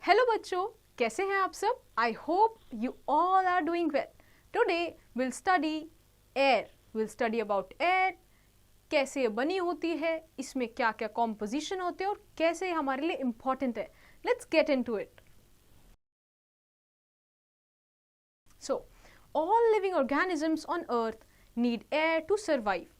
Hello बच्चों, कैसे हैं आप सब? I hope you all are doing well. Today will study air. Will study about air, कैसे ये बनी होती है, इसमें क्या क्या कॉम्पोजिशन होते हैं और कैसे हमारे लिए इम्पॉर्टेंट है. Let's get into it. So, all living organisms on earth need air to survive.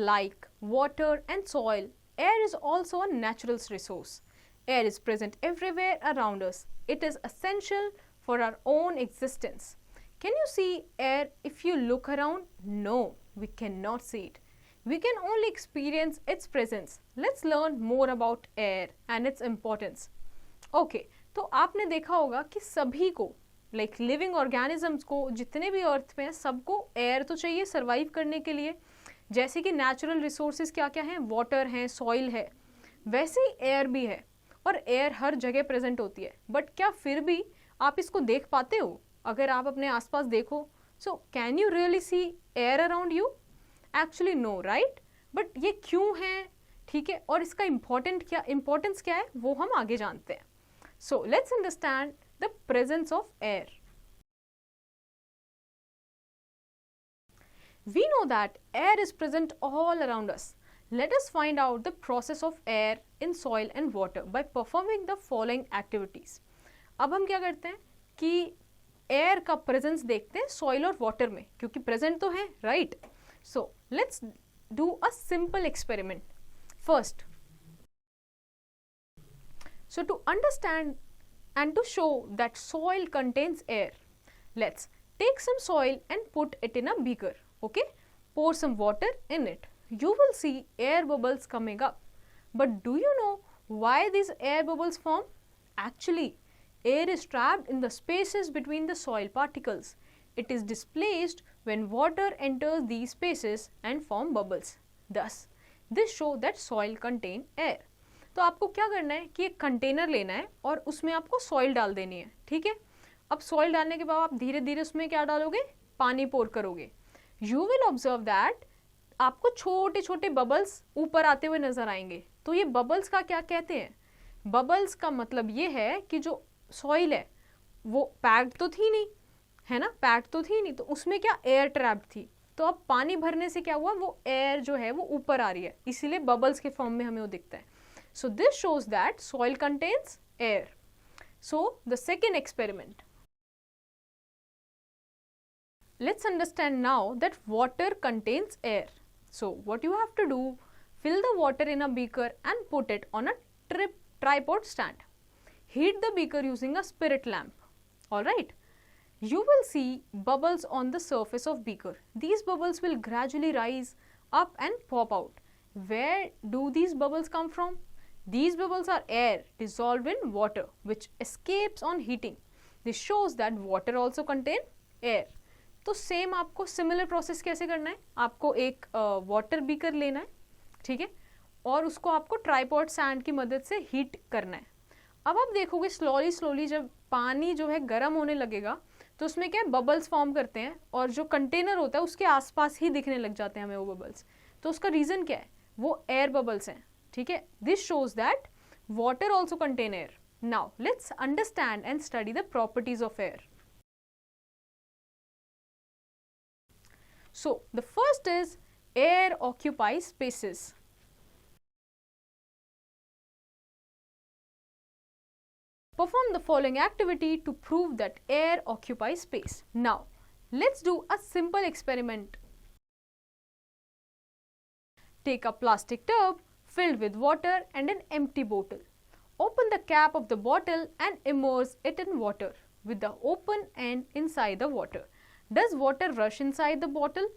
Like water and soil, air is also a natural resource. Air is present everywhere around us. It is essential for our own existence. Can you see air if you look around? No, we cannot see it. We can only experience its presence. Let's learn more about air and its importance. Okay, तो आपने देखा होगा कि सभी को like living organisms को, जितने भी अर्थ में हैं, सबको एयर तो चाहिए सर्वाइव करने के लिए. जैसे कि नेचुरल रिसोर्सेज क्या क्या हैं, वाटर है, सॉइल है, वैसे ही एयर भी है. और एयर हर जगह प्रेजेंट होती है. बट क्या फिर भी आप इसको देख पाते हो? अगर आप अपने आसपास देखो, so can you really see air around you? Actually no, right? But ये क्यों है, ठीक है, और इसका इम्पोर्टेंस क्या है, वो हम आगे जानते हैं. So let's understand the presence of air. We know that air is present all around us. Let us find out the process of air in soil and water by performing the following activities. अब हम क्या करते हैं कि air का presence देखते हैं soil और वाटर में, क्योंकि प्रेजेंट तो है, right? So let's do a simple experiment first. So to understand and to show that soil contains air, let's take some soil and put it in a beaker. Okay, pour some water in it. You will see air bubbles coming up. But do you know why these air bubbles form? Actually, air is trapped in the spaces between the soil particles. It is displaced when water enters these spaces and form bubbles. Thus, this shows that soil contains air. तो आपको क्या करना है कि एक container लेना है और उसमें आपको सॉइल डाल देनी है, ठीक है? अब सॉइल डालने के बाद आप धीरे धीरे उसमें क्या डालोगे, पानी पोर करोगे. यू विल ऑब्जर्व दैट आपको छोटे छोटे बबल्स ऊपर आते हुए नजर आएंगे. तो ये बबल्स का क्या कहते हैं? बबल्स का मतलब ये है कि जो सॉइल है वो पैक्ड तो थी नहीं, है ना, पैक्ड तो थी नहीं, तो उसमें क्या एयर ट्रैप थी. तो अब पानी भरने से क्या हुआ, वो एयर जो है वो ऊपर आ रही है, इसीलिए बबल्स के फॉर्म में हमें वो दिखता है. So this shows that soil contains air. So the second experiment. Let's understand now that water contains air. So what you have to do, fill the water in a beaker and put it on a tripod stand. Heat the beaker using a spirit lamp. Alright. You will see bubbles on the surface of beaker. These bubbles will gradually rise up and pop out. Where do these bubbles come from? These bubbles are air dissolved in water which escapes on heating. This shows that water also contains air. तो same आपको similar process कैसे करना है, आपको एक water beaker लेना है, ठीक है, और उसको आपको ट्राइपॉड सैंड की मदद से हीट करना है. अब आप देखोगे स्लोली जब पानी जो है गर्म होने लगेगा तो उसमें क्या बबल्स फॉर्म करते हैं और जो कंटेनर होता है उसके आसपास ही दिखने लग जाते हैं हमें वो बबल्स. तो उसका रीज़न क्या है, वो एयर बबल्स हैं, ठीक है. This shows that water also contain air. Now let's understand and study the properties of air. So the first is air occupies spaces. Perform the following activity to prove that air occupies space. Now let's do a simple experiment. Take a plastic tub filled with water and an empty bottle. Open the cap of the bottle and immerse it in water with the open end inside the water. Does water rush inside the bottle?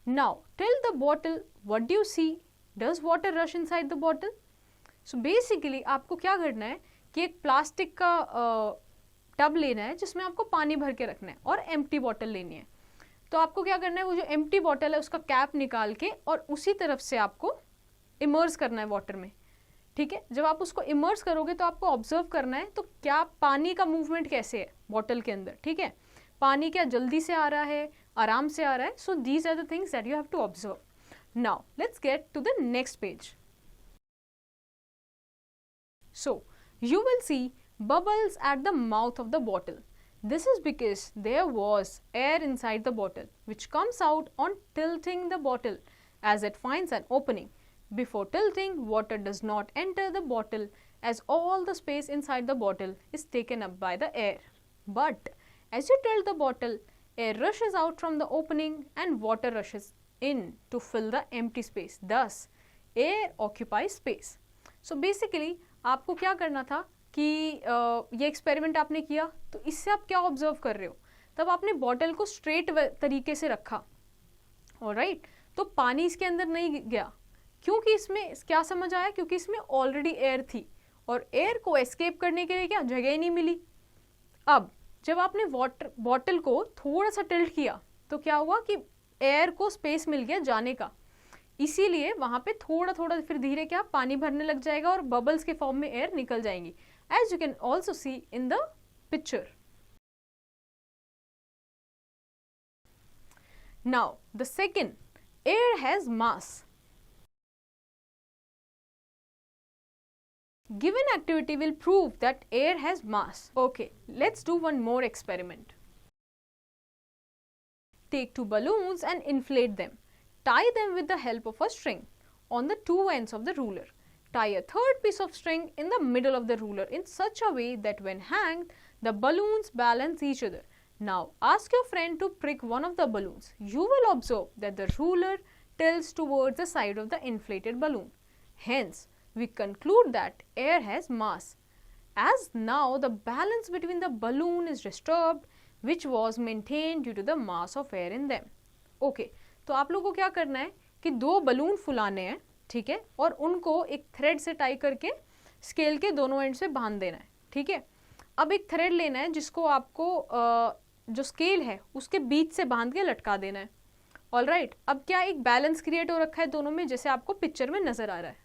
Now tilt the bottle. What do you see? Does water rush inside the bottle? So basically आपको क्या करना है कि एक plastic का tub लेना है जिसमें आपको पानी भर के रखना है और एम्प्टी बॉटल लेनी है. तो आपको क्या करना है, वो जो एम्प्टी बॉटल है उसका कैप निकाल के और उसी तरफ से आपको इमर्स करना है वाटर में, ठीक है. जब आप उसको इमर्स करोगे तो आपको ऑब्जर्व करना है तो क्या पानी का मूवमेंट कैसे है बॉटल के अंदर, ठीक है. पानी क्या जल्दी से आ रहा है, आराम से आ रहा है. So these are the things that you have to observe. Now let's get to the next page. So you will see bubbles at the mouth of the bottle. This is because there was air inside the bottle which comes out on tilting the bottle as it finds an opening. Before tilting, water does not enter the bottle as all the space inside the bottle is taken up by the air. But as you tilt the bottle, air rushes out from the opening and water rushes in to fill the empty space. Thus, air occupies space. So basically आपको क्या करना था कि ये experiment आपने किया, तो इससे आप क्या ऑब्जर्व कर रहे हो, तब आपने बॉटल को स्ट्रेट तरीके से रखा, ऑलराइट, तो पानी इसके अंदर नहीं गया, क्योंकि इसमें क्या समझ आया, क्योंकि इसमें ऑलरेडी एयर थी और एयर को एस्केप करने के लिए क्या जगह ही नहीं मिली। अब जब आपने बॉटल को थोड़ा सा टिल्ट किया तो क्या हुआ कि एयर को स्पेस मिल गया जाने का, इसीलिए वहां पे थोड़ा थोड़ा फिर धीरे क्या पानी भरने लग जाएगा और बबल्स के फॉर्म में एयर निकल जाएंगी, as you can also see in the picture. Now the second, air has mass. Given activity will prove that air has mass. Okay, let's do one more experiment. Take two balloons and inflate them. Tie them with the help of a string on the two ends of the ruler. Tie a third piece of string in the middle of the ruler in such a way that when hanged, the balloons balance each other. Now ask your friend to prick one of the balloons. You will observe that the ruler tilts towards the side of the inflated balloon. Hence, we conclude that air has mass, as now the balance between the balloon is disturbed, which was maintained due to the mass of air in them. Okay, तो आप लोगों को क्या करना है कि दो balloon फुलाने हैं, ठीक है, और उनको एक थ्रेड से टाई करके स्केल के दोनों एंड से बांध देना है, ठीक है। अब एक थ्रेड लेना है जिसको आपको जो स्केल है उसके बीच से बांध के लटका देना है, ऑलराइट। अब क्या एक बैलेंस क्रिएट हो रखा है दोनों में, जैसे आपको पिक्चर में नजर आ रहा है।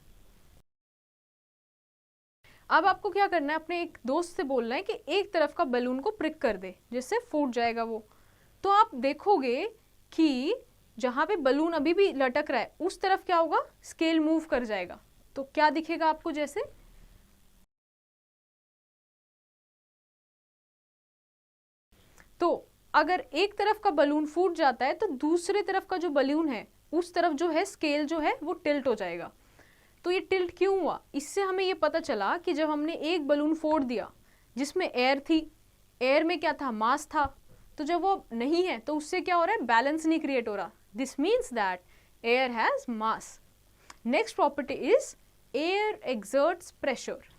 अब आपको क्या करना है, अपने एक दोस्त से बोलना है कि एक तरफ का बलून को प्रिक कर दे जिससे फूट जाएगा वो। तो आप देखोगे कि जहां पे बलून अभी भी लटक रहा है उस तरफ क्या होगा, स्केल मूव कर जाएगा। तो क्या दिखेगा आपको, जैसे तो अगर एक तरफ का बलून फूट जाता है तो दूसरे तरफ का जो बलून है उस तरफ जो है स्केल जो है वो टिल्ट हो जाएगा। तो ये टिल्ट क्यों हुआ, इससे हमें ये पता चला कि जब हमने एक बलून फोड़ दिया जिसमें एयर थी, एयर में क्या था, मास था, तो जब वो नहीं है तो उससे क्या हो रहा है, बैलेंस नहीं क्रिएट हो रहा। This means that air has mass. Next property is air exerts pressure.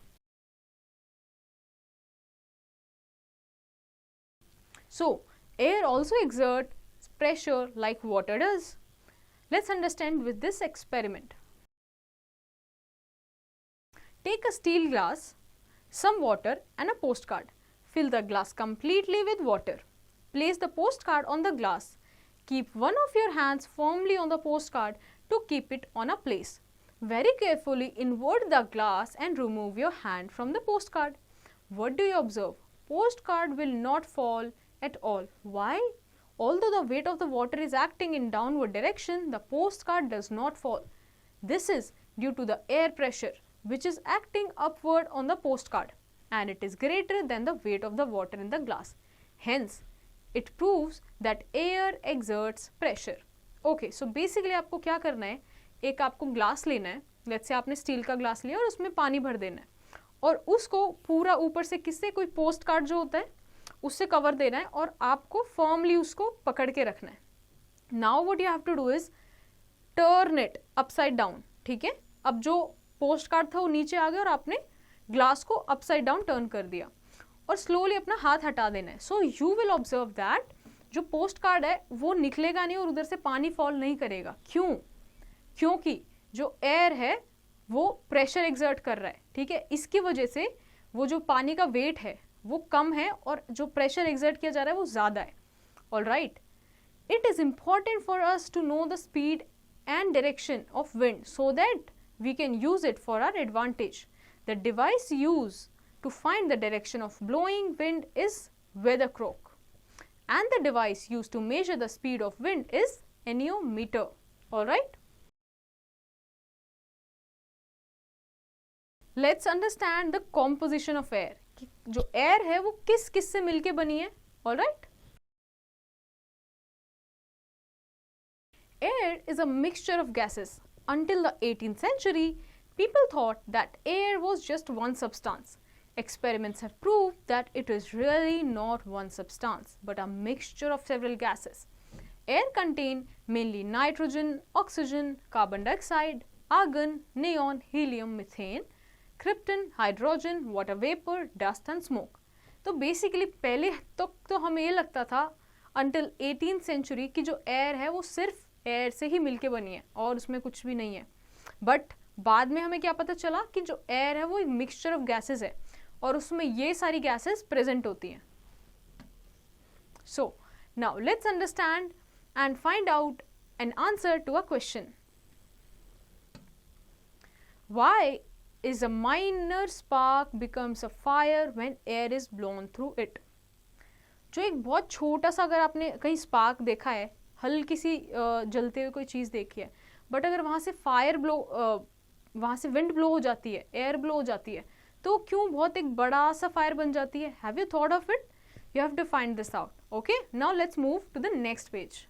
So, air also exerts pressure like water does. Let's understand with this experiment. Take a steel glass, some water and a postcard. Fill the glass completely with water. Place the postcard on the glass. Keep one of your hands firmly on the postcard to keep it on a place. Very carefully invert the glass and remove your hand from the postcard. What do you observe? Postcard will not fall at all. Why? Although the weight of the water is acting in downward direction, the postcard does not fall. This is due to the air pressure which is acting upward on the postcard, and it is greater than the weight of the water in the glass. Hence, it proves that air exerts pressure. Okay, so basically आपको क्या करना है, एक आपको glass लेना है, let's say आपने steel का ग्लास लिया और उसमें पानी भर देना है और उसको पूरा ऊपर से किससे, कोई पोस्ट कार्ड जो होता है उससे कवर देना है और आपको फर्मली उसको पकड़ के रखना है। Now what you have to do is turn it upside down, ठीक है। अब जो पोस्ट कार्ड था वो नीचे आ गया और आपने ग्लास को अपसाइड डाउन टर्न कर दिया और स्लोली अपना हाथ हटा देना है। So you will observe that जो पोस्ट कार्ड है वो निकलेगा नहीं और उधर से पानी फॉल नहीं करेगा। क्यों? क्योंकि जो एयर है वो प्रेशर एक्सर्ट कर रहा है, ठीक है। इसकी वजह से वो जो पानी का वेट है वो कम है और जो प्रेशर एक्सर्ट किया जा रहा है वो ज़्यादा है, alright. It is important for us to know the speed and direction of wind so that we can use it for our advantage. The device used to find the direction of blowing wind is weather crock, and the device used to measure the speed of wind is anemometer. Alright? Let's understand the composition of air. कि जो air है वो किस किस से मिलके बनी है. Alright. Air is a mixture of gases. Until the 18th century, people thought that air was just one substance. Experiments have proved that it is really not one substance, but a mixture of several gases. Air contains mainly nitrogen, oxygen, carbon dioxide, argon, neon, helium, methane, krypton, hydrogen, water vapor, dust and smoke. तो basically पहले तक तो हमें ये लगता था until 18th century कि जो एयर है वो सिर्फ एयर से ही मिलके बनी है और उसमें कुछ भी नहीं है. बट बाद में हमें क्या पता चला कि जो एयर है वो एक मिक्सचर ऑफ गैसेस है और उसमें ये सारी गैसेस प्रेजेंट होती हैं. So now let's understand and find out an answer to a question. Why is a minor spark becomes a fire when air is blown through it. जो एक बहुत छोटा सा, अगर आपने कहीं स्पार्क देखा है, हल्की सी जलते हुए कोई चीज़ देखी है, बट अगर वहाँ से फायर ब्लो, वहाँ से विंड ब्लो हो जाती है, एयर ब्लो हो जाती है, तो क्यों बहुत एक बड़ा सा फायर बन जाती है? Have you thought of it? You have to find this out. Okay, now let's move to the next page.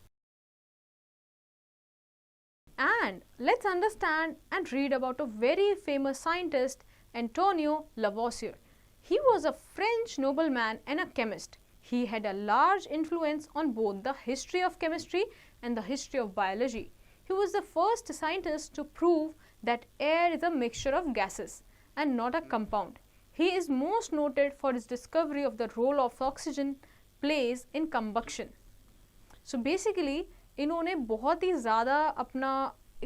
And let's understand and read about a very famous scientist, Antonio Lavoisier. He was a French nobleman and a chemist. He had a large influence on both the history of chemistry and the history of biology. He was the first scientist to prove that air is a mixture of gases and not a compound. He is most noted for his discovery of the role of oxygen plays in combustion. So basically इन्होंने बहुत ही ज़्यादा अपना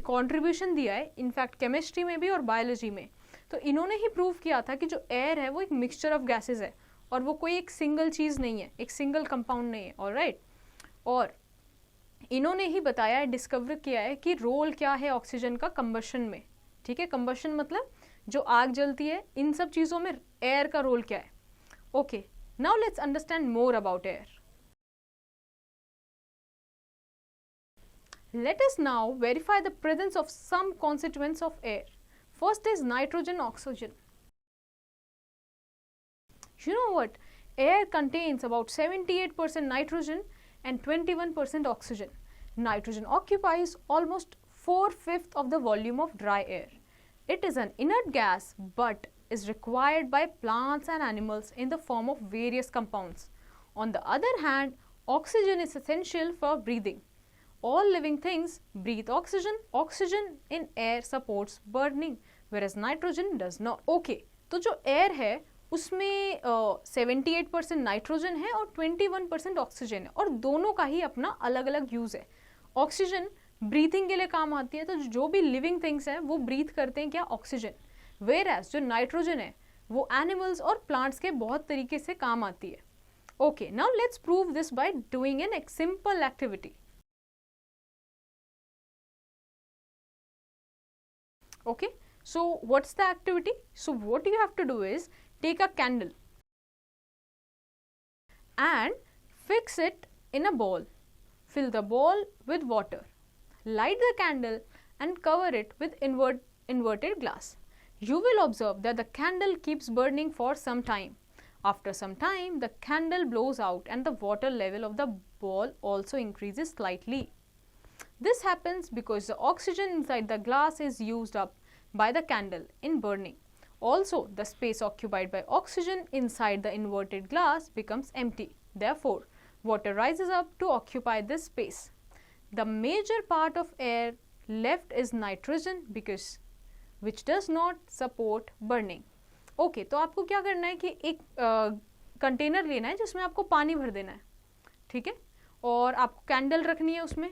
contribution दिया है, in fact chemistry में भी और biology में. तो इन्होंने ही प्रूव किया था कि जो एयर है वो एक मिक्सचर ऑफ गैसेस है और वो कोई एक सिंगल चीज़ नहीं है, एक सिंगल कंपाउंड नहीं है. ऑलराइट. और इन्होंने ही बताया है, डिस्कवर किया है कि रोल क्या है ऑक्सीजन का कंबशन में. ठीक है, कंबशन मतलब जो आग जलती है, इन सब चीज़ों में एयर का रोल क्या है. Okay, now let's understand more about air. Let us now verify the presence of some constituents of air. First is nitrogen, oxygen. You know what? Air contains about 78% nitrogen and 21% oxygen. Nitrogen occupies almost 4/5 of the volume of dry air. It is an inert gas but is required by plants and animals in the form of various compounds. On the other hand, oxygen is essential for breathing. All living things breathe oxygen. Oxygen in air supports burning, whereas nitrogen does not. Okay, तो जो air है उसमें 78% nitrogen है और 21% oxygen है और दोनों का ही अपना अलग अलग यूज़ है. ऑक्सीजन ब्रीथिंग के लिए काम आती है, तो जो भी लिविंग थिंग्स हैं वो ब्रीथ करते हैं क्या? ऑक्सीजन. वेयर एज जो नाइट्रोजन है वो एनिमल्स और प्लांट्स के बहुत तरीके से काम आती है. Okay, now let's prove this by doing an simple activity. Okay, so what's the activity? So what you have to do is take a candle and fix it in a bowl. Fill the bowl with water. Light the candle and cover it with inverted glass. You will observe that the candle keeps burning for some time. After some time, the candle blows out and the water level of the bowl also increases slightly. This happens because the oxygen inside the glass is used up by the candle in burning. Also, the space occupied by oxygen inside the inverted glass becomes empty. Therefore, water rises up to occupy this space. The major part of air left is nitrogen because which does not support burning. Okay, तो आपको क्या करना है कि एक container लेना है जिसमें आपको पानी भर देना है. ठीक है, और आपको कैंडल रखनी है उसमें.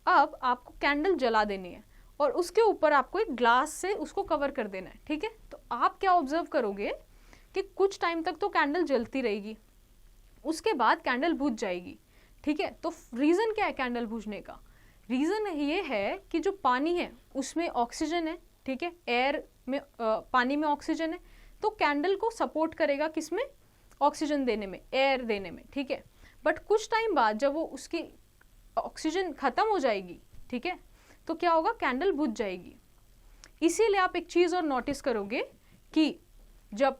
अब आपको कैंडल जला देनी है और उसके ऊपर आपको एक ग्लास से उसको कवर कर देना है. ठीक है, तो आप क्या ऑब्जर्व करोगे कि कुछ टाइम तक तो कैंडल जलती रहेगी, उसके बाद कैंडल बुझ जाएगी. ठीक है, तो रीज़न क्या है कैंडल बुझने का? रीज़न ये है कि जो पानी है उसमें ऑक्सीजन है. ठीक है, एयर में पानी में ऑक्सीजन है, तो कैंडल को सपोर्ट करेगा किसमें? ऑक्सीजन देने में, एयर देने में. ठीक है, बट कुछ टाइम बाद जब वो उसकी ऑक्सीजन ख़त्म हो जाएगी, ठीक है, तो क्या होगा? कैंडल बुझ जाएगी. इसीलिए आप एक चीज़ और नोटिस करोगे कि जब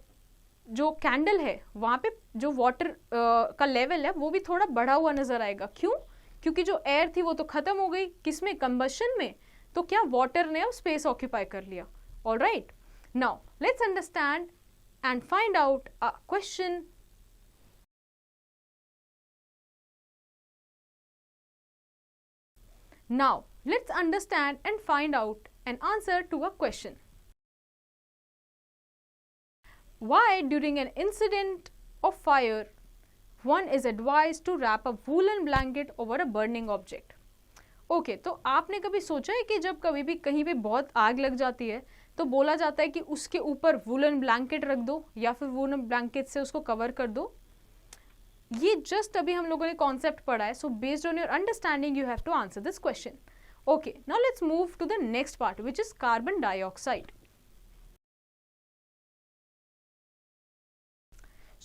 जो कैंडल है वहाँ पे जो वाटर का लेवल है वो भी थोड़ा बढ़ा हुआ नजर आएगा. क्यों? क्योंकि जो एयर थी वो तो खत्म हो गई. किसमें? कंबशन में. तो क्या वाटर ने अब स्पेस ऑक्यूपाई कर लिया. All right, now let's understand and find out a question. Now, let's understand and find out an answer to a question. Why, during an incident of fire, one is advised to wrap a woolen blanket over a burning object? Okay तो आपने कभी सोचा है कि जब कभी भी कहीं पे बहुत आग लग जाती है तो बोला जाता है कि उसके ऊपर वूलन ब्लैंकेट रख दो या फिर वूलन ब्लैंकेट से उसको कवर कर दो. ये जस्ट अभी हम लोगों ने कॉन्सेप्ट पढ़ा है. So based on your understanding you have to answer this question. Okay, now let's move to the next part, which is carbon dioxide.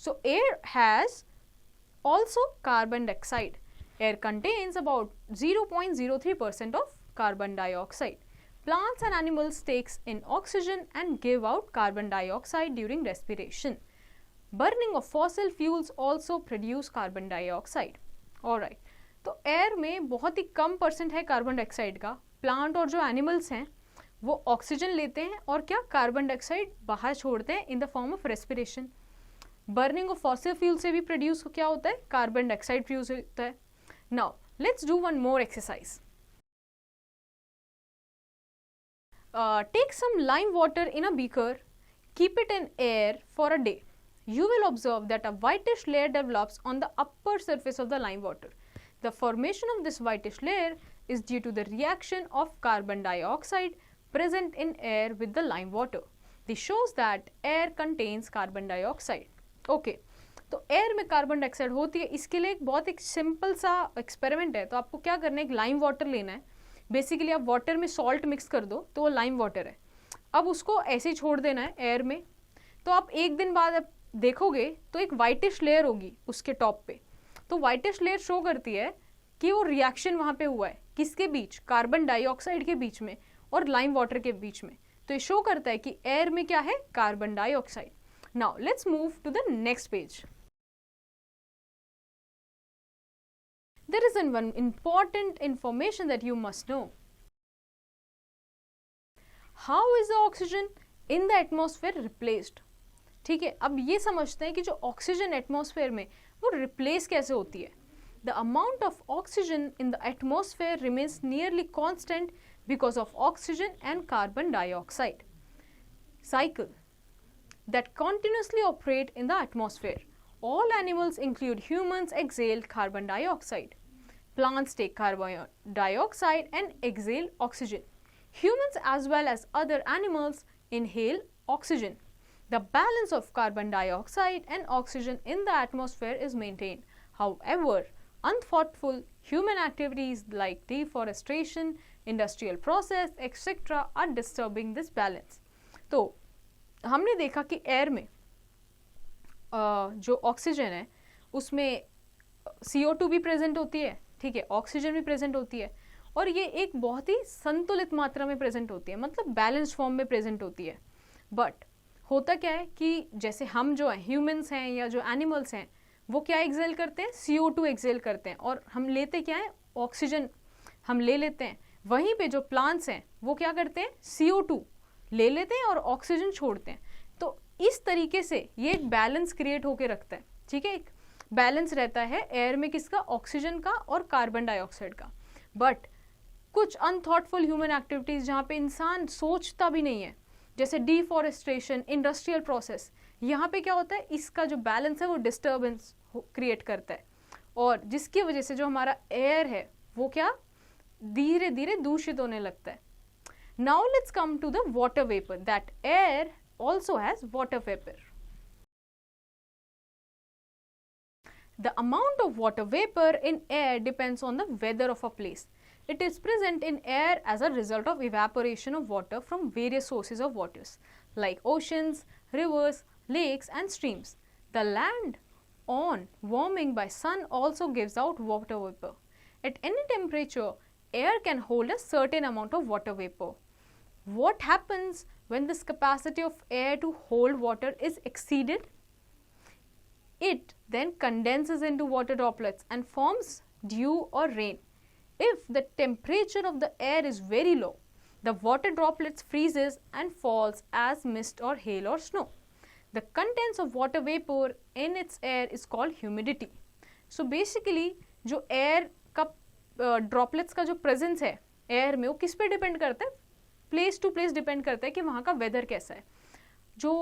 So air has also carbon dioxide. Air contains about 0.03% of carbon dioxide. Plants and animals takes in oxygen and give out carbon dioxide during respiration. Burning of fossil fuels also produce carbon dioxide. All right. तो air में बहुत ही कम percent है carbon dioxide का. Plant और जो animals हैं वो oxygen लेते हैं और क्या कार्बन डाइऑक्साइड बाहर छोड़ते हैं in the form of respiration. Burning of fossil fuel से भी प्रोड्यूस क्या होता है? कार्बन डाइऑक्साइड प्रोड्यूस होता है. Now let's do one more exercise. Take some lime water in a beaker, keep it in air for a day. You will observe that a whitish layer develops on the upper surface of the lime water. The formation of this whitish layer is due to the reaction of carbon dioxide present in air with the lime water. This shows that air contains carbon dioxide. Okay, तो air में carbon dioxide होती है. इसके लिए एक simple सा experiment है. तो आपको क्या करना है, एक लाइम वाटर लेना है. बेसिकली आप वाटर में सॉल्ट मिक्स कर दो तो वो लाइम वाटर है. अब उसको ऐसे ही छोड़ देना है एयर में. तो आप एक दिन बाद आप देखोगे तो एक वाइटिश लेयर होगी उसके टॉप पे. तो वाइटिश लेयर शो करती है कि वो रिएक्शन वहाँ पे हुआ है. किसके बीच? कार्बन डाइऑक्साइड के बीच में और लाइम वाटर के बीच में. तो ये शो करता है कि एयर में क्या है? Carbon dioxide. Now let's move to the next page. There is one important information that you must know. How is the oxygen in the atmosphere replaced? ठीक है, अब ये समझते हैं कि जो ऑक्सीजन एटमॉस्फेयर में वो रिप्लेस कैसे होती है. The amount of oxygen in the atmosphere remains nearly constant because of oxygen and carbon dioxide cycle that continuously operate in the atmosphere. All animals, include humans, exhale carbon dioxide. Plants take carbon dioxide and exhale oxygen. Humans as well as other animals inhale oxygen. The balance of carbon dioxide and oxygen in the atmosphere is maintained. However, unthoughtful human activities like deforestation, industrial process, etc. are disturbing this balance. तो हमने देखा कि air में जो oxygen है उसमें CO2 भी present होती है. ठीक है, ऑक्सीजन भी प्रेजेंट होती है और ये एक बहुत ही संतुलित मात्रा में प्रेजेंट होती है, मतलब बैलेंस फॉर्म में प्रेजेंट होती है. बट होता क्या है कि जैसे हम जो हैं, ह्यूमंस हैं या जो एनिमल्स हैं, वो क्या एक्सेल करते हैं? CO2 एक्सेल करते हैं और हम लेते क्या है? ऑक्सीजन हम ले लेते हैं. वहीं पे जो प्लांट्स हैं वो क्या करते हैं? CO2 ले लेते हैं और ऑक्सीजन छोड़ते हैं. तो इस तरीके से ये एक बैलेंस क्रिएट होके रखता है. ठीक है, एक बैलेंस रहता है एयर में किसका? ऑक्सीजन का और कार्बन डाइऑक्साइड का. बट कुछ अनथॉटफुल ह्यूमन एक्टिविटीज जहाँ पे इंसान सोचता भी नहीं है, जैसे डिफॉरेस्टेशन, इंडस्ट्रियल प्रोसेस, यहाँ पे क्या होता है? इसका जो बैलेंस है वो डिस्टर्बेंस क्रिएट करता है और जिसकी वजह से जो हमारा एयर है वो क्या? धीरे धीरे दूषित होने लगता है. Now let's come to the water vapor. That air also has water vapor. The amount of water vapor in air depends on the weather of a place. It is present in air as a result of evaporation of water from various sources of waters like oceans, rivers, lakes and streams. The land on warming by sun also gives out water vapor. At any temperature, air can hold a certain amount of water vapor. What happens when this capacity of air to hold water is exceeded? It then condenses into water droplets and forms dew or rain. If the temperature of the air is very low, the water droplets freezes and falls as mist or hail or snow. The contents of water vapor in its air is called humidity. So basically जो air का droplets का जो presence है air में, वो किस पे depend करता है? Place to place depend करता है कि वहाँ का weather कैसा है. जो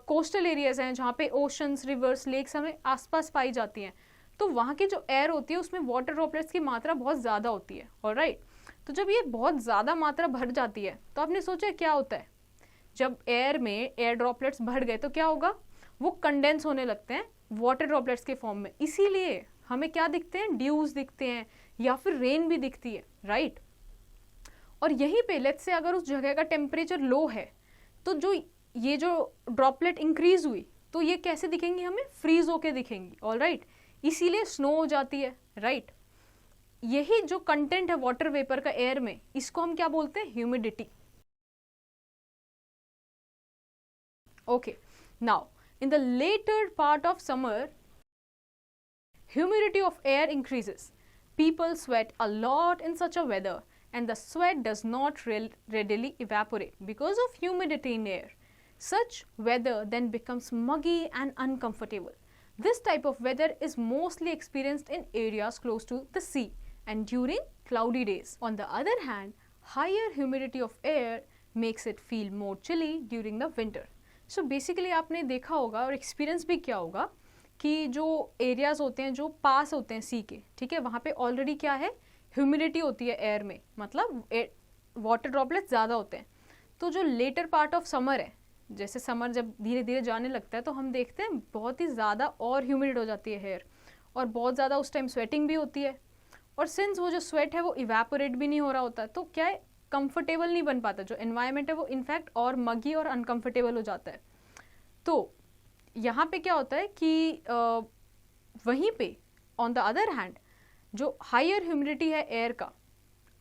कोस्टल एरियाज हैं जहाँ पे ओशंस, रिवर्स, लेक्स हमें आसपास पाई जाती हैं, तो वहाँ की जो एयर होती है उसमें वाटर ड्रॉपलेट्स की मात्रा बहुत ज़्यादा होती है. ऑलराइट, तो जब ये बहुत ज़्यादा मात्रा भर जाती है तो आपने सोचा क्या होता है, जब एयर में एयर ड्रॉपलेट्स भर गए तो क्या होगा, वो कंडेंस होने लगते हैं वाटर ड्रॉपलेट्स के फॉर्म में. इसीलिए हमें क्या दिखते हैं, ड्यूज दिखते हैं या फिर रेन भी दिखती है. राइट, और यहीं पे लेट्स से अगर उस जगह का टेम्परेचर लो है तो जो ये जो ड्रॉपलेट इंक्रीज हुई तो ये कैसे दिखेंगी, हमें फ्रीज होके दिखेंगी. ऑलराइट, इसीलिए स्नो हो जाती है. राइट, यही जो कंटेंट है वाटर वेपर का एयर में, इसको हम क्या बोलते हैं, humidity. Okay, now in the later part of summer humidity of air increases. People sweat a lot in such a weather and the sweat does not readily evaporate because of humidity in air. Such weather then becomes muggy and uncomfortable. This type of weather is mostly experienced in areas close to the sea and during cloudy days. On the other hand, higher humidity of air makes it feel more chilly during the winter. So basically आपने देखा होगा और experience भी किया होगा कि जो areas होते हैं जो पास होते हैं सी के, ठीक है, वहाँ पे ऑलरेडी क्या है, ह्यूमिडिटी होती है एयर में, मतलब वाटर ड्रॉपलेट्स ज़्यादा होते हैं. तो जो लेटर पार्ट ऑफ समर है, जैसे समर जब धीरे धीरे जाने लगता है तो हम देखते हैं बहुत ही ज़्यादा और ह्यूमिड हो जाती है हेयर, और बहुत ज़्यादा उस टाइम स्वेटिंग भी होती है. और सिंस वो जो स्वेट है वो इवेपोरेट भी नहीं हो रहा होता है, तो क्या है, कंफर्टेबल नहीं बन पाता. जो एनवायरनमेंट है वो इनफैक्ट और मगी और अनकंफर्टेबल हो जाता है. तो यहाँ पे क्या होता है कि वहीं पे ऑन द अदर हैंड जो हायर ह्यूमिडिटी है एयर का,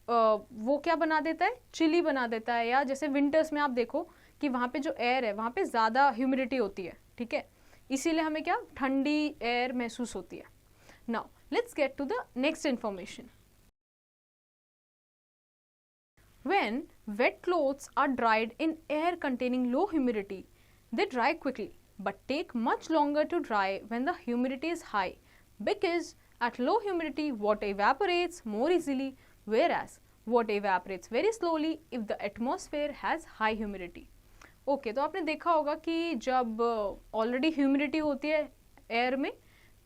वो क्या बना देता है, चिली बना देता है. या जैसे विंटर्स में आप देखो कि वहाँ पे जो एयर है वहाँ पे ज़्यादा ह्यूमिडिटी होती है, ठीक है, इसीलिए हमें क्या, ठंडी एयर महसूस होती है. Now let's get to the next information. When wet clothes are dried in air containing low humidity, they dry quickly but take much longer to dry when the humidity is high, because at low humidity water evaporates more easily, whereas water evaporates very slowly if the atmosphere has high humidity. Okay, तो आपने देखा होगा कि जब already humidity होती है air में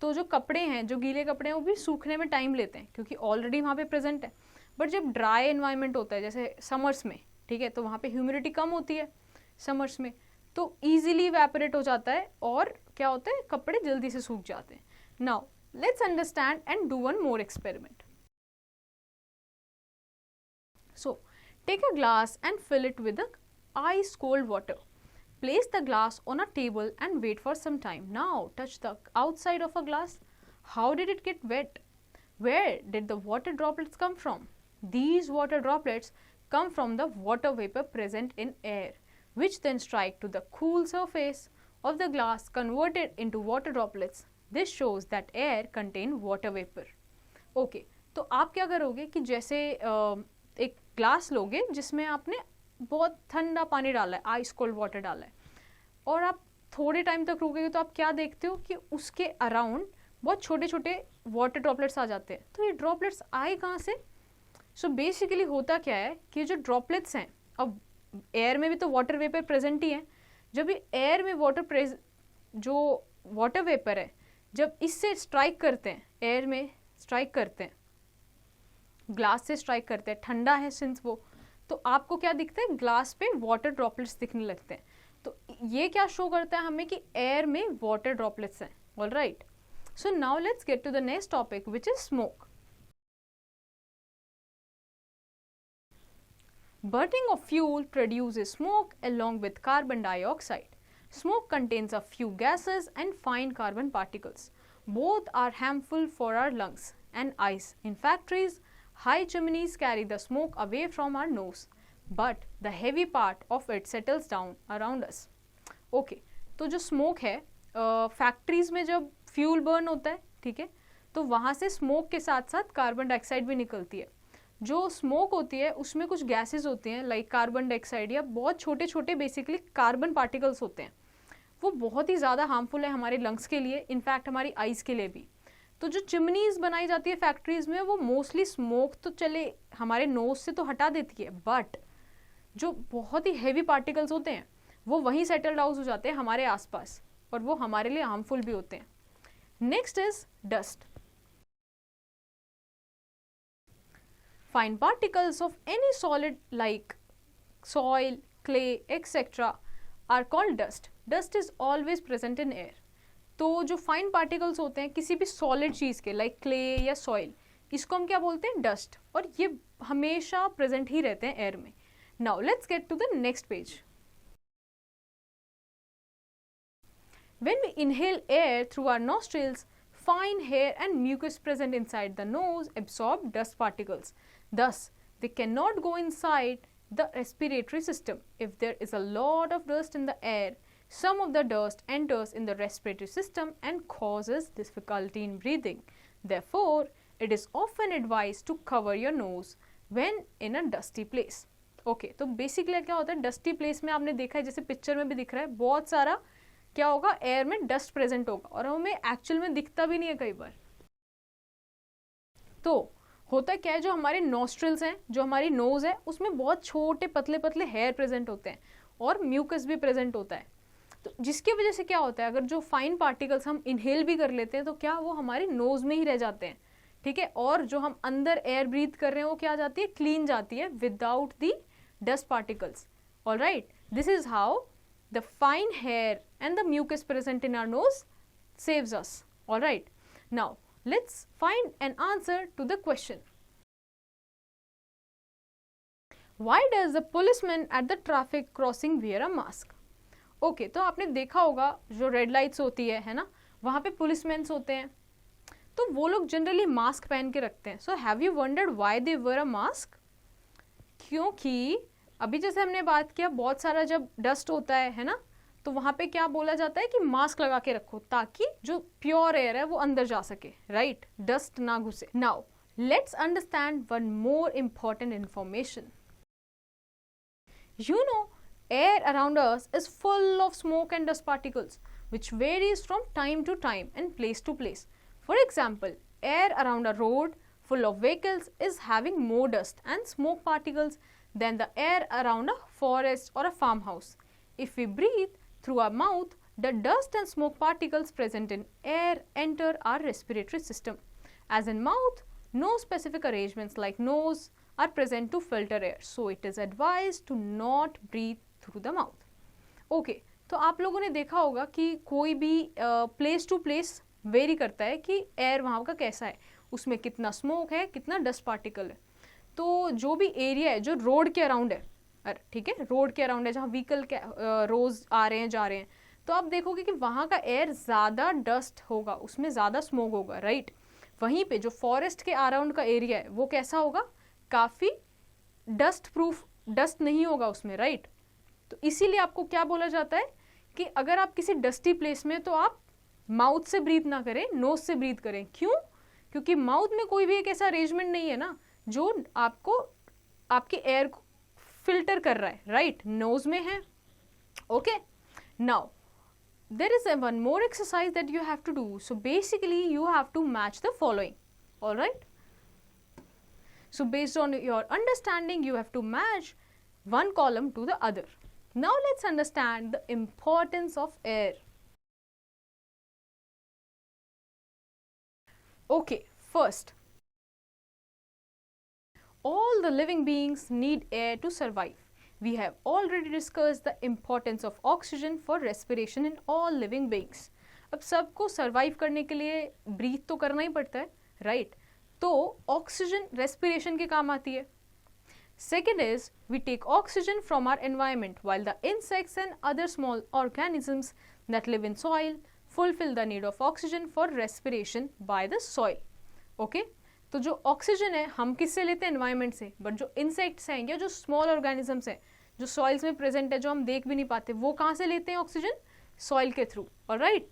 तो जो कपड़े हैं, जो गीले कपड़े हैं, वो भी सूखने में टाइम लेते हैं क्योंकि ऑलरेडी वहाँ पे प्रेजेंट है. बट जब ड्राई एनवायरनमेंट होता है जैसे समर्स में, ठीक है, तो वहाँ पे ह्यूमिडिटी कम होती है समर्स में, तो ईजिली इवेपोरेट हो जाता है और क्या होता है, कपड़े जल्दी से सूख जाते हैं. Now let's understand and do one more experiment. So take a glass and fill it with ice cold water. Place the glass on a table and wait for some time. Now touch the outside of a glass. How did it get wet? Where did the water droplets come from? These water droplets come from the water vapor present in air, which then strike to the cool surface of the glass, converted into water droplets. This shows that air contain water vapor. Okay, तो आप क्या करोगे कि जैसे एक glass लोगे जिसमें आपने बहुत ठंडा पानी डाला है, आइस कोल्ड वाटर डाला है, और आप थोड़े टाइम तक रुकेगे तो आप क्या देखते हो कि उसके अराउंड बहुत छोटे छोटे वाटर ड्रॉपलेट्स आ जाते हैं. तो ये ड्रॉपलेट्स आए कहाँ से? सो बेसिकली होता क्या है कि जो ड्रॉपलेट्स हैं, अब एयर में भी तो वाटर वेपर प्रेजेंट ही है, जब ये एयर में जो वाटर वेपर है जब इससे स्ट्राइक करते हैं, एयर में स्ट्राइक करते हैं, ग्लास से स्ट्राइक करते हैं, ठंडा है सिंस वो, तो आपको क्या दिखता है, ग्लास पे वाटर ड्रॉपलेट्स दिखने लगते हैं. तो ये क्या शो करता है हमें कि एयर में वाटर ड्रॉपलेट्स हैं. Alright, so now let's get to the next topic which is smoke. Burning of fuel produces smoke along with carbon dioxide. Smoke contains a few gases and fine carbon particles. Both are harmful for our lungs and eyes. In factories, high chimneys carry the smoke away from our nose, but the heavy part of it settles down around us. Okay, तो जो smoke है factories में जब fuel burn होता है, ठीक है, तो वहाँ से स्मोक के साथ साथ कार्बन डाइऑक्साइड भी निकलती है। जो स्मोक होती है उसमें कुछ गैसेस होती हैं लाइक कार्बन डाइऑक्साइड या बहुत छोटे छोटे बेसिकली कार्बन पार्टिकल्स होते हैं। वो बहुत ही ज़्यादा हार्मफुल है हमारे लंग्स के लिए, इनफैक्ट हमारी आइज़ के लिए भी। तो जो चिमनीज बनाई जाती है फैक्ट्रीज में वो मोस्टली स्मोक तो चले हमारे नोज से तो हटा देती है, बट जो बहुत ही हैवी पार्टिकल्स होते हैं वो वहीं सेटल डाउन हो जाते हैं हमारे आसपास और वो हमारे लिए हार्मफुल भी होते हैं। Next is dust. Fine particles of any solid like soil, clay, etc. are called dust. Dust is always present in air. तो जो फाइन पार्टिकल्स होते हैं किसी भी सॉलिड चीज़ के लाइक क्ले या सॉइल, इसको हम क्या बोलते हैं? डस्ट। और ये हमेशा प्रेजेंट ही रहते हैं एयर में। Now let's get to the next page. When we inhale air through our nostrils, fine hair and mucus present inside the nose absorb dust particles. Thus, they cannot go inside the respiratory system. If there is a lot of dust in the air, some of the dust enters in the respiratory system and causes difficulty in breathing. Therefore, it is often advised to cover your nose when in a dusty place. Okay, तो basically क्या होता है? Dusty place में आपने देखा है, जैसे picture में भी दिख रहा है, बहुत सारा क्या होगा? एयर में डस्ट प्रेजेंट होगा और हमें एक्चुअल में दिखता भी नहीं है कई बार। तो होता क्या है, जो हमारे नॉस्ट्रिल्स हैं, जो हमारी नोज है, उसमें बहुत छोटे पतले पतले हेयर प्रेजेंट होते हैं और म्यूकस भी प्रेजेंट होता है। तो जिसकी वजह से क्या होता है, अगर जो फाइन पार्टिकल्स हम इनहेल भी कर लेते हैं तो क्या वो हमारे नोज में ही रह जाते हैं, ठीक है, और जो हम अंदर एयर ब्रीथ कर रहे हैं वो क्या जाती है? क्लीन जाती है without the dust particles. Alright, this is how the fine hair and the mucus present in our nose saves us. All right, now let's find an answer to the question. Why does the policeman at the traffic crossing wear a mask? Okay, तो आपने देखा होगा जो red lights होती है ना, वहाँ पे पुलिसमैन होते हैं, तो वो लोग जनरली मास्क पहन के रखते हैं। So have you wondered why they wear a mask? क्योंकि अभी जैसे हमने बात किया, बहुत सारा जब डस्ट होता है ना, तो वहाँ पे क्या बोला जाता है कि मास्क लगा के रखो ताकि जो प्योर एयर है वो अंदर जा सके, राइट, डस्ट ना घुसे। Now let's understand one more important information. You know, air around us is full of smoke and dust particles which varies from time to time and place to place. For example, air around a road full of vehicles is having more dust and smoke particles than the air around a forest or a farmhouse. If we breathe through our mouth, the dust and smoke particles present in air enter our respiratory system. As in mouth, no specific arrangements like nose are present to filter air, so it is advised to not breathe through the mouth. Okay, तो आप लोगों ने देखा होगा कि कोई भी place to place very करता है कि एयर वहाँ का कैसा है, उसमें कितना स्मोक है, कितना डस्ट पार्टिकल है। तो जो भी एरिया है जो रोड के अराउंड है, ठीक है, रोड के अराउंड है जहाँ व्हीकल के रोज आ रहे हैं जा रहे हैं, तो आप देखोगे कि वहाँ का एयर ज़्यादा डस्ट होगा, उसमें ज़्यादा स्मोक होगा, राइट। वहीं पे जो फॉरेस्ट के अराउंड का एरिया है वो कैसा होगा? काफ़ी डस्ट प्रूफ, डस्ट नहीं होगा उसमें, राइट। तो इसीलिए आपको क्या बोला जाता है कि अगर आप किसी डस्टी प्लेस में, तो आप माउथ से ब्रीथ ना करें, नोज से ब्रीथ करें। क्यों? क्योंकि माउथ में कोई भी एक ऐसा अरेंजमेंट नहीं है ना जो आपको आपके एयर को फिल्टर कर रहा है, राइट, नोज में है। Okay, now there is one more exercise that you have to do. So basically you have to match the following. All right, so based on your understanding you have to match one column to the other. Now let's understand the importance of air. Okay, first, all the living beings need air to survive. We have already discussed the importance of oxygen for respiration in all living beings. अब सबको survive करने के लिए breathe तो करना ही पड़ता है, right? तो ऑक्सीजन respiration के काम आती है. Second is, we take oxygen from our environment, while the insects and other small organisms that live in soil fulfill the need of oxygen for respiration by the soil. Okay? तो जो oxygen है हम किससे लेते हैं? Environment से। But जो insects हैं या जो स्मॉल ऑर्गेनिजम्स हैं जो सॉइल्स में प्रेजेंट है, जो हम देख भी नहीं पाते, वो कहाँ से लेते हैं ऑक्सीजन? सॉइल के through. Alright,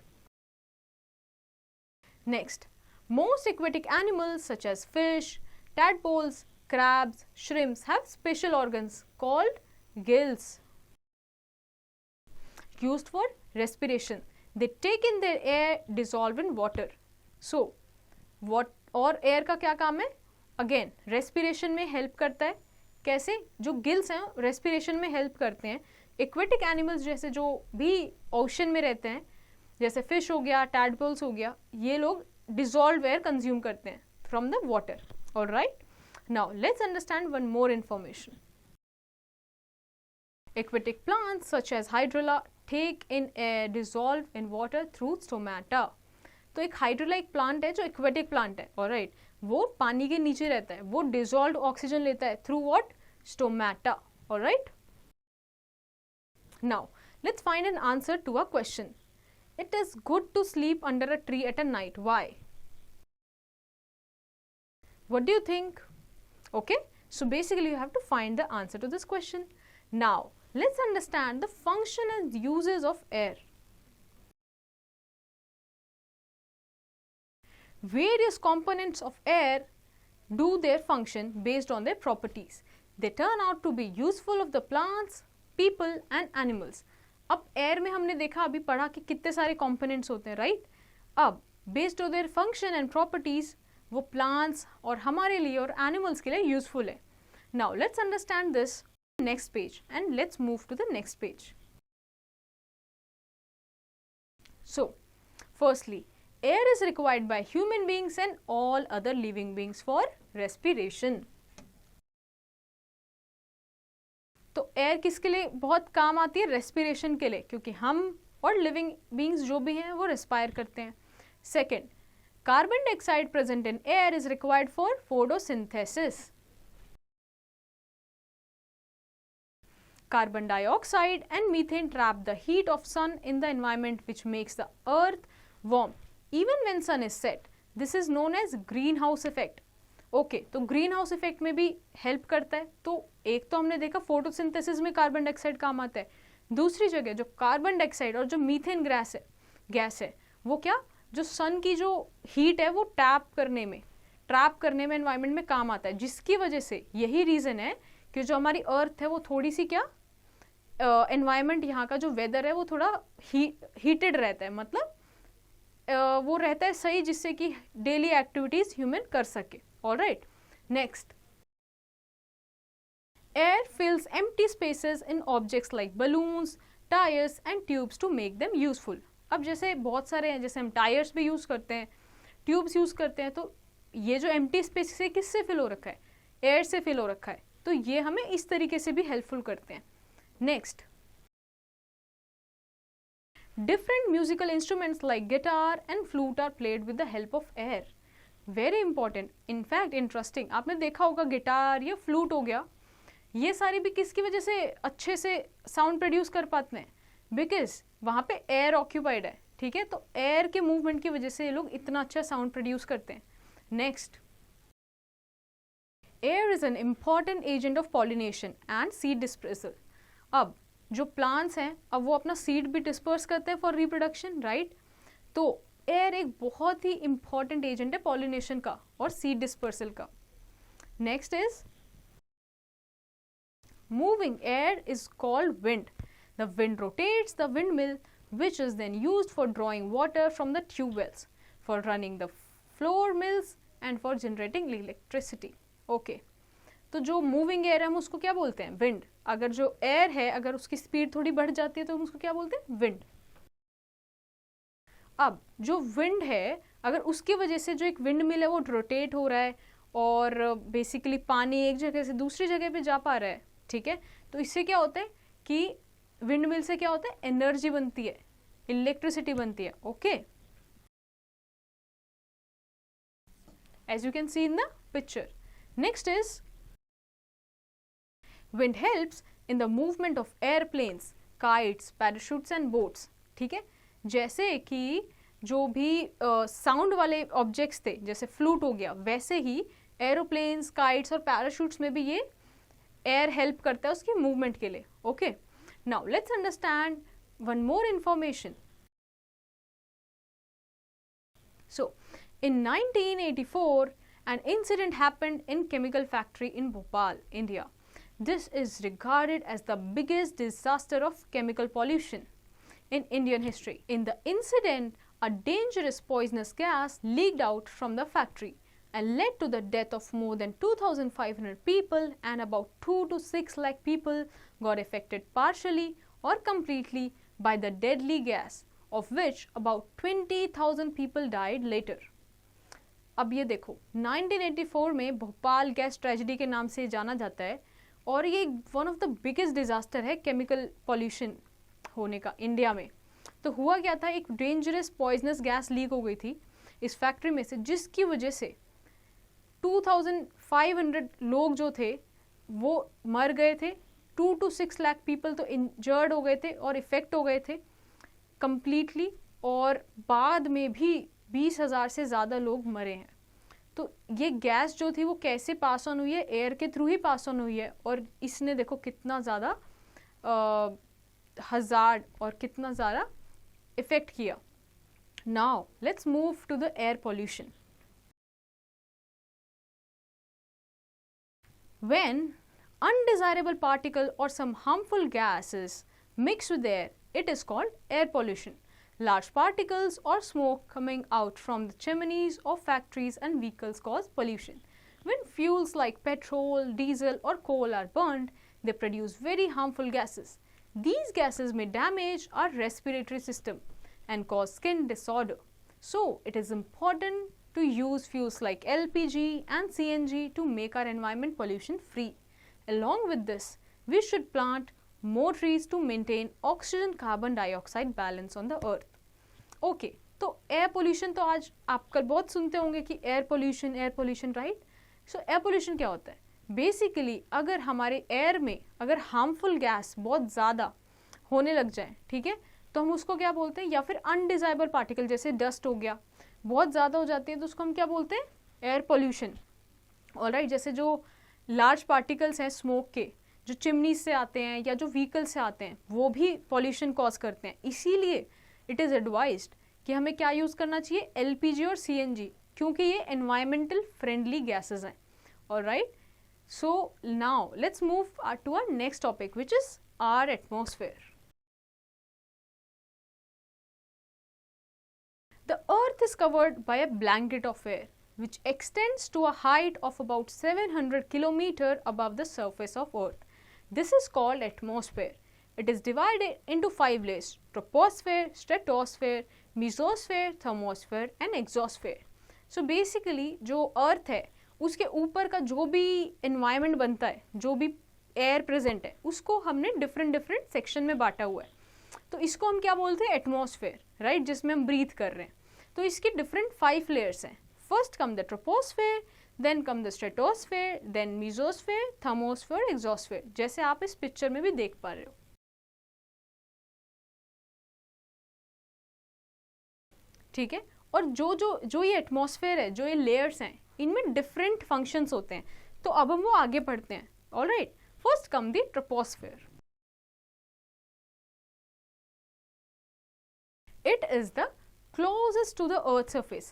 Next, most aquatic animals such as fish, tadpoles, crabs, shrimps have special organs called gills used for respiration. They take in their air dissolved in water. So, what और air का क्या काम है? Again respiration में help करता है. कैसे? जो गिल्स हैं रेस्पिरेशन में हेल्प करते हैं. एक्वेटिक एनिमल्स जैसे जो भी ओशन में रहते हैं, जैसे फिश हो गया, टैडपोल्स हो गया, ये लोग डिजॉल्व एयर कंज्यूम करते हैं from the water. Alright, now let's understand one more information. Aquatic plants such as hydrilla take in air dissolved in water through stomata. तो एक hydrilla एक plant है जो aquatic plant है, alright, वो पानी के नीचे रहता है, वो dissolved oxygen लेता है through what? Stomata, alright. Now let's find an answer to a question. It is good to sleep under a tree at a night. Why? What do you think? Okay, so basically you have to find the answer to this question. Now let's understand the function and uses of air. Various components of air do their function based on their properties. They turn out to be useful of the plants, people and animals. अब air में हमने देखा, अभी पढ़ा कि कितने सारे components होते हैं, right? अब based on their function and properties वो plants और हमारे लिए और animals के लिए useful है. Now let's understand this next page and let's move to the next page. So firstly, air is required by human beings and all other living beings for respiration. तो air किसके लिए बहुत काम आती है? रेस्पिरेशन के लिए, क्योंकि हम और लिविंग बींग्स जो भी हैं वो रेस्पायर करते हैं. Second, carbon dioxide present in air is required for photosynthesis. Carbon dioxide and methane trap the heat of sun in the environment, which makes the earth warm even when sun is set. This is known as greenhouse effect. Okay, तो greenhouse effect में भी help करता है. तो एक तो हमने देखा photosynthesis में कार्बन डाइऑक्साइड काम आता है. दूसरी जगह जो कार्बन डाइऑक्साइड और जो मीथेन गैस है वो क्या, जो सन की जो हीट है वो ट्रैप करने में एनवायरमेंट में काम आता है, जिसकी वजह से यही रीज़न है कि जो हमारी अर्थ है वो थोड़ी सी क्या एनवायरनमेंट यहाँ का जो वेदर है वो थोड़ा हीटेड रहता है, मतलब वो रहता है सही, जिससे कि डेली एक्टिविटीज ह्यूमन कर सके. Alright, next, air fills empty spaces in objects like balloons, tyres and tubes to make them useful. अब जैसे बहुत सारे हैं, जैसे हम टायर्स भी यूज करते हैं, ट्यूब्स यूज करते हैं, तो ये जो एम्प्टी स्पेस से किससे फिल हो रखा है? एयर से फिल हो रखा है. तो ये हमें इस तरीके से भी हेल्पफुल करते हैं. Next, different musical instruments like guitar and flute are played with the help of air. Very important, in fact interesting. आपने देखा होगा गिटार या फ्लूट हो गया, ये सारी भी किसकी वजह से अच्छे से साउंड प्रोड्यूस कर पाते हैं? बिकॉज वहाँ पे एयर ऑक्यूपाइड है. ठीक है, तो एयर के मूवमेंट की वजह से ये लोग इतना अच्छा साउंड प्रोड्यूस करते हैं. Next, air is an important agent of pollination and seed dispersal. अब जो प्लांट्स हैं, अब वो अपना सीड भी डिस्पर्स करते हैं फॉर रिप्रोडक्शन, राइट? तो एयर एक बहुत ही इंपॉर्टेंट एजेंट है पॉलिनेशन का और सीड डिस्पर्सल का. Next is moving air is called wind. The wind rotates the wind mill which is then used for drawing water from the tube wells, for running the floor mills and for generating electricity. Okay, तो जो moving air है हम उसको क्या बोलते हैं? Wind. अगर जो एयर है अगर उसकी स्पीड थोड़ी बढ़ जाती है तो हम उसको क्या बोलते हैं? विंड. अब जो विंड है अगर उसकी वजह से जो एक विंड मिल है वो रोटेट हो रहा है और बेसिकली पानी एक जगह से दूसरी जगह पे जा पा रहा है, ठीक है, तो इससे क्या होता है कि विंड मिल से क्या होता है? एनर्जी बनती है, इलेक्ट्रिसिटी बनती है. Okay, as you can see in the picture. Next is wind helps in the movement of airplanes, kites, parachutes and boats. ठीक है, जैसे कि जो भी साउंड वाले ऑब्जेक्ट्स थे जैसे फ्लूट हो गया, वैसे ही एरोप्लेन्स, काइट्स और पैराशूट्स में भी ये एयर हेल्प करता है उसकी मूवमेंट के लिए. Okay, now let's understand one more information. So In 1984, an incident happened in chemical factory in Bhopal, India. This is regarded as the biggest disaster of chemical pollution in Indian history. In the incident, a dangerous poisonous gas leaked out from the factory and led to the death of more than 2,500 people, and about 2 to 6 lakh people got affected partially or completely by the deadly gas, of which about 20,000 people died later. अब ये देखो 1984 में Bhopal gas tragedy के नाम से जाना जाता है और ये one of the biggest disaster है केमिकल पॉल्यूशन होने का इंडिया में। तो हुआ क्या था, एक डेंजरस पॉइजनस गैस लीक हो गई थी इस फैक्ट्री में से, जिसकी वजह से 2,500 लोग जो थे वो मर गए थे, 2 to 6 लाख पीपल तो इंजर्ड हो गए थे और इफेक्ट हो गए थे कंप्लीटली, और बाद में भी 20,000 से ज़्यादा लोग मरे हैं। तो ये गैस जो थी वो कैसे पास ऑन हुई है, एयर के थ्रू ही पास ऑन हुई है, और इसने देखो कितना ज़्यादा हज़ार्ड और कितना ज़्यादा इफेक्ट किया। Now let's move to the air pollution. When undesirable particle or some harmful gases mix with air, it is called air pollution. Large particles or smoke coming out from the chimneys of factories and vehicles cause pollution. When fuels like petrol, diesel or coal are burned, they produce very harmful gases. These gases may damage our respiratory system and cause skin disorder. So, it is important to use fuels like LPG and CNG to make our environment pollution free. Along with this, we should plant more trees to maintain oxygen carbon dioxide balance on the earth. Okay, तो air pollution तो आज आप कल बहुत सुनते होंगे कि air pollution right? So air pollution क्या होता है? Basically अगर हमारे air में अगर harmful gas बहुत ज़्यादा होने लग जाए, ठीक है, तो हम उसको क्या बोलते हैं, या फिर undesirable particle जैसे dust हो गया, बहुत ज़्यादा हो जाती है तो उसको हम क्या बोलते हैं, एयर पोल्यूशन। ऑलराइट, जैसे जो लार्ज पार्टिकल्स हैं स्मोक के, जो चिमनी से आते हैं या जो व्हीकल से आते हैं, वो भी पोल्यूशन कॉज करते हैं। इसीलिए इट इज़ एडवाइज्ड कि हमें क्या यूज़ करना चाहिए, एलपीजी और सीएनजी, क्योंकि ये एनवायरमेंटल फ्रेंडली गैसेज हैं। Alright, so now let's move to our next topic which is our atmosphere. The earth is covered by a blanket of air which extends to a height of about 700 km above the surface of earth. This is called atmosphere. It is divided into 5 layers: troposphere, stratosphere, mesosphere, thermosphere and exosphere. So basically जो earth है उसके ऊपर का जो भी environment बनता है, जो भी air present है, उसको हमने different section में बांटा हुआ है। तो इसको हम क्या बोलते हैं, एटमॉस्फेयर, राइट, जिसमें हम ब्रीथ कर रहे हैं। तो इसकी डिफरेंट 5 लेयर्स हैं। First come the troposphere, then come the stratosphere, then mesosphere, thermosphere, exosphere, जैसे आप इस पिक्चर में भी देख पा रहे हो। ठीक है, और जो ये एटमॉस्फेयर है, जो ये लेयर्स हैं, इनमें डिफरेंट फंक्शंस होते हैं। तो अब हम वो आगे पढ़ते हैं। Alright, first come the troposphere. It is the closest to the Earth's surface,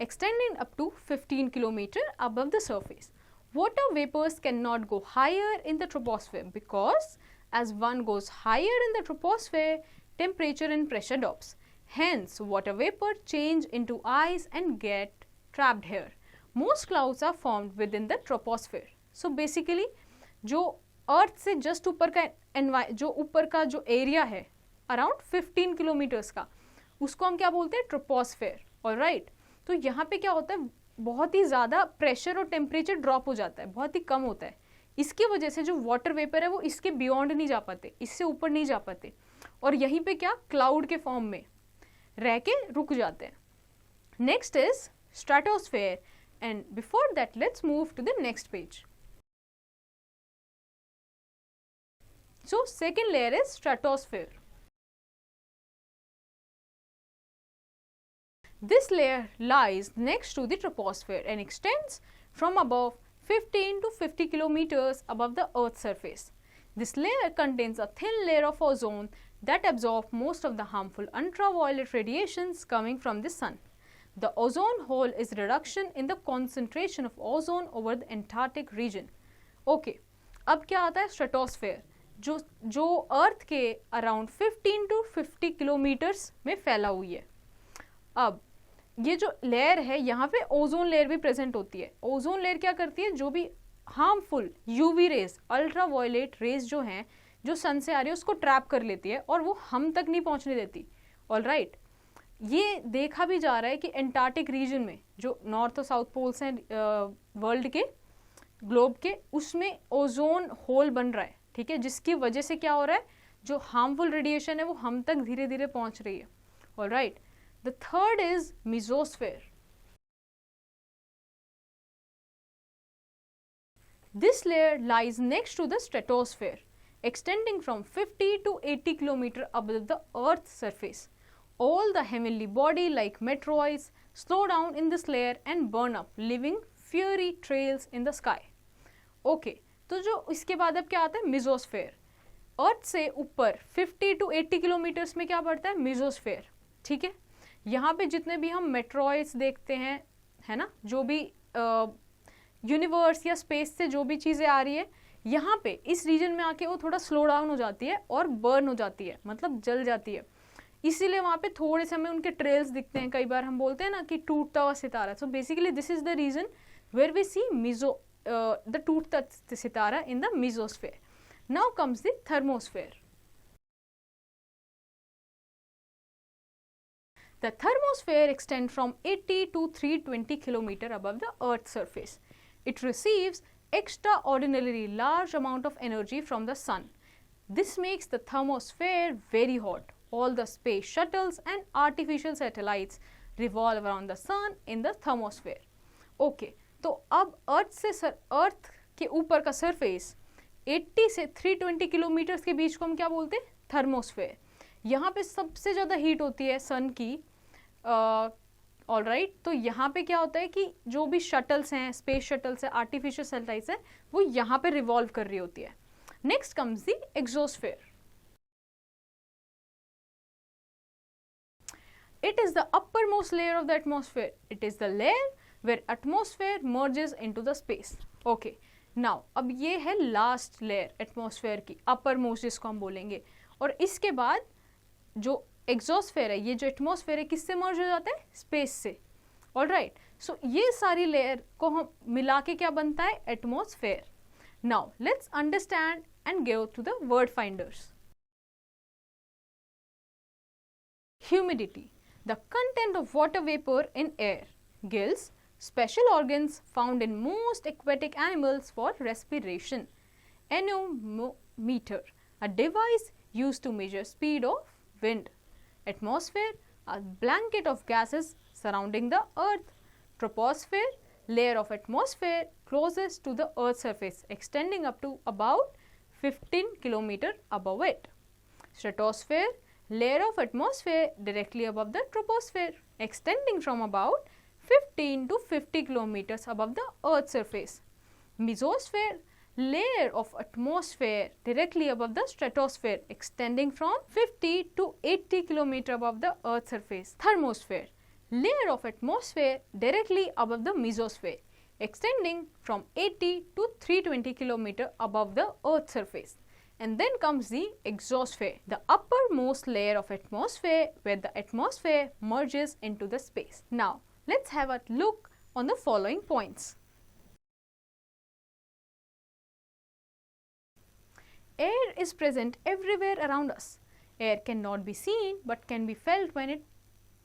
extending up to 15 km above the surface. Water vapors cannot go higher in the troposphere because as one goes higher in the troposphere, temperature and pressure drops. Hence, water vapor change into ice and get trapped here. Most clouds are formed within the troposphere. So basically, जो अर्थ से just ऊपर का जो area है around 15 kilometres का, उसको हम क्या बोलते हैं, ट्रोपोस्फेयर। ऑलराइट, तो यहाँ पे क्या होता है, बहुत ही ज़्यादा प्रेशर और टेम्परेचर ड्रॉप हो जाता है, बहुत ही कम होता है। इसकी वजह से जो वाटर वेपर है वो इसके बियॉन्ड नहीं जा पाते, इससे ऊपर नहीं जा पाते, और यहीं पे क्या क्लाउड के फॉर्म में रह के रुक जाते हैं। Next is stratosphere, and before that let's move to the next page. So second layer is stratosphere. This layer lies next to the troposphere and extends from above 15 to 50 kilometers above the Earth's surface. This layer contains a thin layer of ozone that absorbs most of the harmful ultraviolet radiations coming from the sun. The ozone hole is reduction in the concentration of ozone over the Antarctic region. Okay, अब क्या आता है stratosphere, जो अर्थ के around 15 to 50 kilometres में फैला हुई है. अब ये जो लेयर है यहाँ पे ओजोन लेयर भी प्रेजेंट होती है. ओजोन लेयर क्या करती है, जो भी harmful UV rays, ultraviolet rays जो हैं, जो सन से आ रही है उसको ट्रैप कर लेती है और वो हम तक नहीं पहुँचने देती. ऑलराइट, ये देखा भी जा रहा है कि एंटार्क्टिक रीजन में जो नॉर्थ और साउथ पोल्स हैं वर्ल्ड के, ग्लोब के, उसमें ओजोन होल बन रहा है. ठीक है, जिसकी वजह से क्या हो रहा है, जो हार्मफुल रेडिएशन है वो हम तक धीरे धीरे पहुंच रही है. Alright, the third is mesosphere. This layer lies next to the stratosphere, extending from 50 to 80 km above the Earth's surface. All the heavenly body like meteoroids slow down in this layer and burn up, leaving fiery trails in the sky. Okay, तो जो इसके बाद अब क्या आता है mesosphere. अर्थ से ऊपर 50 to 80 किलोमीटर्स में क्या पड़ता है मेसोस्फेयर. ठीक है, यहाँ पे जितने भी हम मेट्रॉइड्स देखते हैं, है ना, जो भी यूनिवर्स या स्पेस से जो भी चीज़ें आ रही है, यहाँ पे इस रीजन में आके वो थोड़ा स्लो डाउन हो जाती है और बर्न हो जाती है, मतलब जल जाती है. इसीलिए वहाँ पे थोड़े से हमें उनके ट्रेल्स दिखते हैं. कई बार हम बोलते हैं ना कि टूटता हुआ सितारा. So basically this is the reason where we see the टूटता सितारा in the mesosphere. Now comes the thermosphere. The thermosphere extends from 80 to 320 km above the Earth's surface. It receives extraordinarily large amount of energy from the sun. This makes the thermosphere very hot. All the space shuttles and artificial satellites revolve around the sun in the thermosphere. Okay, तो अब अर्थ के ऊपर का surface 80 से 320 kilometres के बीच को हम क्या बोलते हैं, थर्मोस्फेयर. यहाँ पे सबसे ज़्यादा हीट होती है सन की. ऑलराइट, तो यहाँ पे क्या होता है कि जो भी शटल्स हैं, स्पेस शटल्स हैं, आर्टिफिशियल सैटेलाइट्स हैं, वो यहाँ पे रिवॉल्व कर रही होती है. Next comes the exosphere. It is the uppermost layer of the atmosphere. It is the layer where atmosphere merges into the space. Okay, now अब ये है लास्ट लेयर एटमॉस्फेयर की, uppermost जिसको हम बोलेंगे. और इसके बाद जो एक्सोस्फेयर है, ये जो एटमॉस्फेयर है, किससे मर्ज हो जाता है, स्पेस से. ऑलराइट, सो ये सारी लेयर को हम मिला के क्या बनता है, atmosphere. Now let's understand and go to the word finders. Humidity, the content of water vapor in air. Gills, special organs found in most aquatic animals for respiration. Anemometer, a device used to measure speed of wind. Atmosphere, a blanket of gases surrounding the earth. Troposphere, layer of atmosphere closest to the earth's surface, extending up to about 15 km above it. Stratosphere, layer of atmosphere directly above the troposphere, extending from about 15 to 50 kilometers above the earth's surface. Mesosphere, layer of atmosphere directly above the stratosphere, extending from 50 to 80 kilometers above the earth's surface. Thermosphere, layer of atmosphere directly above the mesosphere, extending from 80 to 320 kilometers above the earth's surface. And then comes the exosphere, the uppermost layer of atmosphere where the atmosphere merges into the space. Now, let's have a look on the following points. Air is present everywhere around us. Air cannot be seen but can be felt when it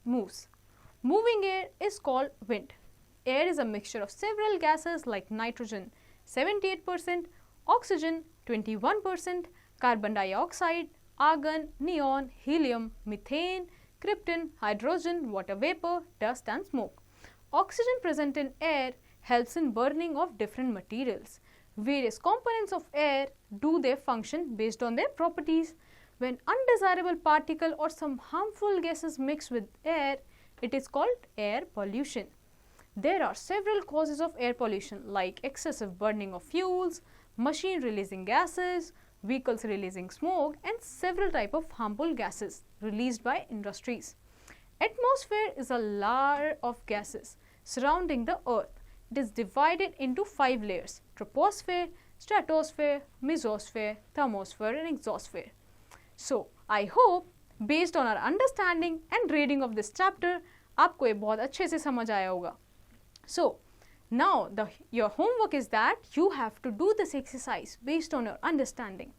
moves. Moving air is called wind. Air is a mixture of several gases like nitrogen 78%, oxygen 21%, carbon dioxide, argon, neon, helium, methane, krypton, hydrogen, water vapor, dust and smoke. Oxygen present in air helps in burning of different materials. Various components of air do their function based on their properties. When undesirable particle or some harmful gases mix with air, it is called air pollution. There are several causes of air pollution like excessive burning of fuels, machine releasing gases, vehicles releasing smoke, and several types of harmful gases released by industries. Atmosphere is a layer of gases surrounding the earth. It is divided into 5 layers: troposphere, stratosphere, mesosphere, thermosphere and exosphere. So, I hope based on our understanding and reading of this chapter, आपको ये बहुत अच्छे से समझ आया होगा. So, now your homework is that you have to do this exercise based on your understanding.